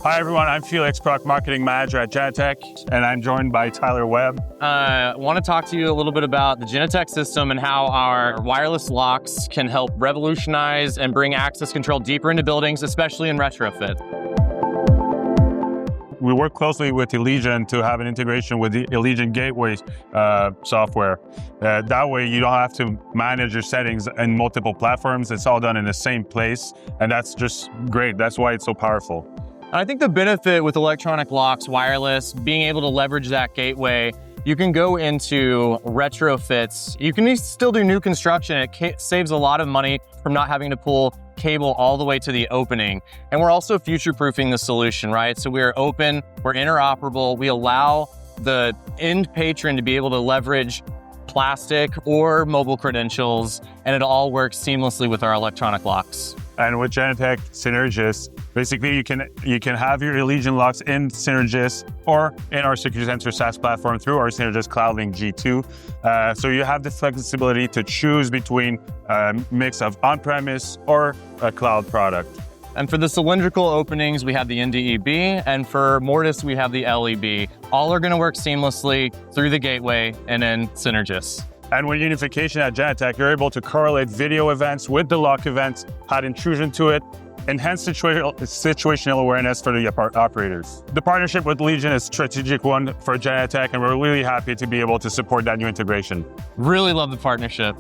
Hi everyone, I'm Felix, Product Marketing Manager at Genetec, and I'm joined by Tyler Webb. I want to talk to you a little bit about the Genetec system and how our wireless locks can help revolutionize and bring access control deeper into buildings, especially in retrofit. We work closely with Allegion to have an integration with the Allegion Gateway software. That way you don't have to manage your settings in multiple platforms. It's all done in the same place, and that's just great. That's why it's so powerful. I think the benefit with electronic locks, wireless, being able to leverage that gateway, you can go into retrofits. You can still do new construction. It saves a lot of money from not having to pull cable all the way to the opening. And we're also future-proofing the solution, right? So we're open, we're interoperable. We allow the end patron to be able to leverage plastic or mobile credentials, and it all works seamlessly with our electronic locks. And with Genetec Synergis, basically you can have your Allegion locks in Synergis or in our Security Center SaaS platform through our Synergis CloudLink G2. So you have the flexibility to choose between a mix of on-premise or a cloud product. And for the cylindrical openings, we have the NDEB, and for mortise, we have the LEB. All are going to work seamlessly through the gateway and in Synergis. And with unification at Genetec, you're able to correlate video events with the lock events, add intrusion to it, enhance situational awareness for the operators. The partnership with Allegion is a strategic one for Genetec, and we're really happy to be able to support that new integration. Really love the partnership.